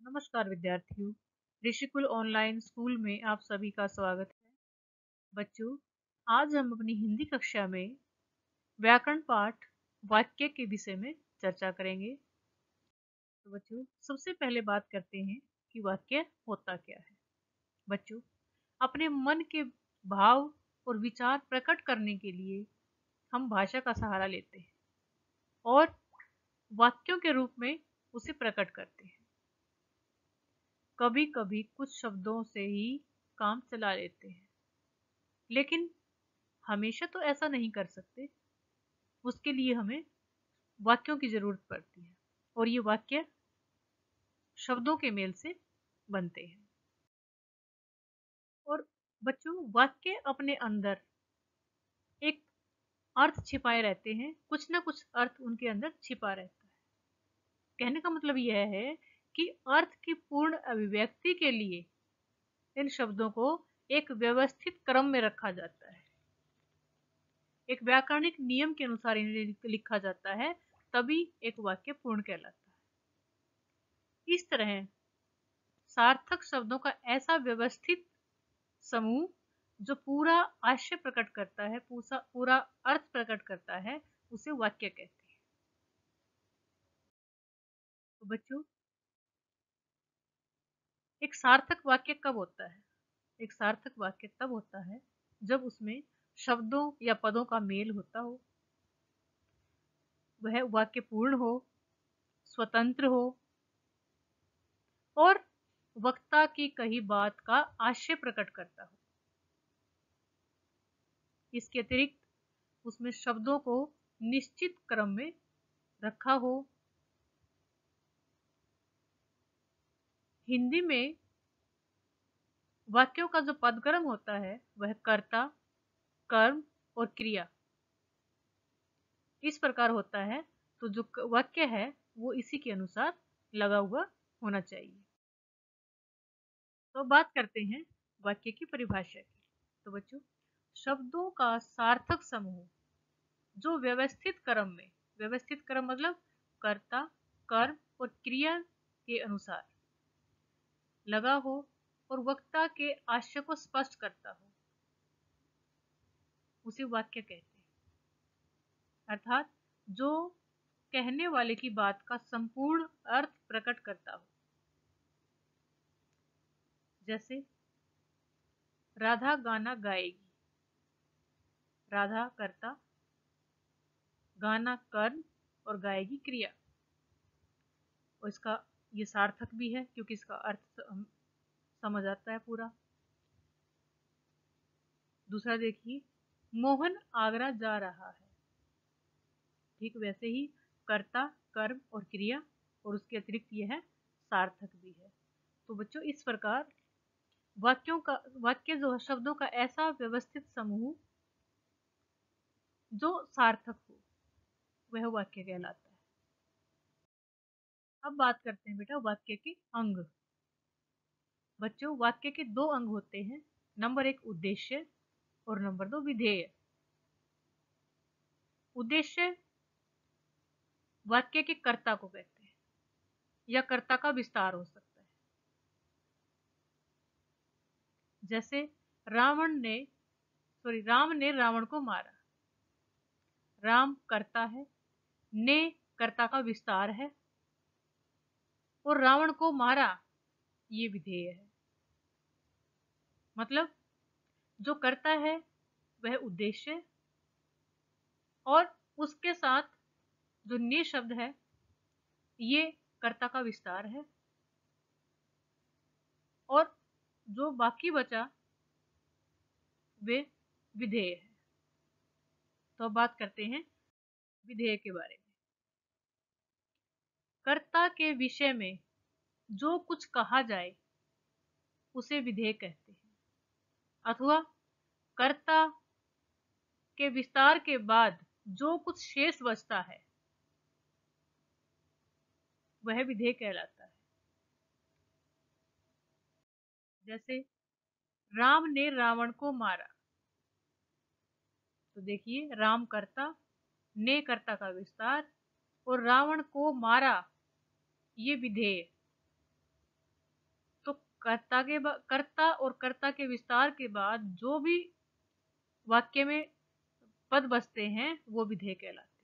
नमस्कार विद्यार्थियों। Rishikul online school में आप सभी का स्वागत है। बच्चों, आज हम अपनी हिंदी कक्षा में व्याकरण पाठ वाक्य के विषय में चर्चा करेंगे। तो बच्चों, सबसे पहले बात करते हैं कि वाक्य होता क्या है। बच्चों, अपने मन के भाव और विचार प्रकट करने के लिए हम भाषा का सहारा लेते हैं और वाक्यों के रूप में उसे प्रकट करते हैं। कभी कभी कुछ शब्दों से ही काम चला लेते हैं, लेकिन हमेशा तो ऐसा नहीं कर सकते। उसके लिए हमें वाक्यों की जरूरत पड़ती है और ये वाक्य शब्दों के मेल से बनते हैं। और बच्चों, वाक्य अपने अंदर एक अर्थ छिपाए रहते हैं, कुछ ना कुछ अर्थ उनके अंदर छिपा रहता है। कहने का मतलब यह है कि अर्थ की पूर्ण अभिव्यक्ति के लिए इन शब्दों को एक व्यवस्थित क्रम में रखा जाता है, एक व्याकरणिक नियम के अनुसार इन्हें लिखा जाता है, तभी एक वाक्य पूर्ण कहलाता है। इस तरह सार्थक शब्दों का ऐसा व्यवस्थित समूह जो पूरा आशय प्रकट करता है, पूरा अर्थ प्रकट करता है, उसे वाक्य कहते हैं। तो बच्चों, एक सार्थक वाक्य कब होता है? एक सार्थक वाक्य तब होता है जब उसमें शब्दों या पदों का मेल होता हो, वह वाक्य पूर्ण हो, स्वतंत्र हो और वक्ता की कही बात का आशय प्रकट करता हो। इसके अतिरिक्त उसमें शब्दों को निश्चित क्रम में रखा हो। हिंदी में वाक्यों का जो पदक्रम होता है वह कर्ता, कर्म और क्रिया इस प्रकार होता है। तो जो वाक्य है वो इसी के अनुसार लगा हुआ होना चाहिए। तो बात करते हैं वाक्य की परिभाषा की। तो बच्चों, शब्दों का सार्थक समूह जो व्यवस्थित क्रम में, व्यवस्थित क्रम मतलब कर्ता, कर्म और क्रिया के अनुसार लगा हो और वक्ता के आशय को स्पष्ट करता हो, उसे वाक्य कहते हैं। अर्थात जो कहने वाले की बात का संपूर्ण अर्थ प्रकट करता हो। जैसे राधा गाना गाएगी, राधा कर्ता, गाना कर्म और गाएगी क्रिया। और इसका ये सार्थक भी है क्योंकि इसका अर्थ हम समझ आता है पूरा। दूसरा देखिए, मोहन आगरा जा रहा है। ठीक वैसे ही कर्ता, कर्म और क्रिया और उसके अतिरिक्त यह है सार्थक भी है। तो बच्चों, इस प्रकार वाक्य जो है शब्दों का ऐसा व्यवस्थित समूह जो सार्थक हो वह वाक्य कहलाता है। अब बात करते हैं बेटा वाक्य के अंग। बच्चों, वाक्य के दो अंग होते हैं, नंबर एक उद्देश्य और नंबर दो विधेय। उद्देश्य वाक्य के कर्ता को कहते हैं या कर्ता का विस्तार हो सकता है। जैसे राम ने रावण को मारा। राम कर्ता है, ने कर्ता का विस्तार है और रावण को मारा ये विधेय है। मतलब जो कर्ता है वह उद्देश्य और उसके साथ जो ने शब्द है ये कर्ता का विस्तार है और जो बाकी बचा वे विधेय है। तो अब बात करते हैं विधेय के बारे में। कर्ता के विषय में जो कुछ कहा जाए उसे विधेय कहते हैं, अथवा कर्ता के विस्तार के बाद जो कुछ शेष बचता है वह विधेय कहलाता है। जैसे राम ने रावण को मारा। तो देखिए, राम कर्ता, ने कर्ता का विस्तार और रावण को मारा ये विधेय। कर्ता और कर्ता के विस्तार के बाद जो भी वाक्य में पद बचते हैं वो विधेय कहलाते हैं।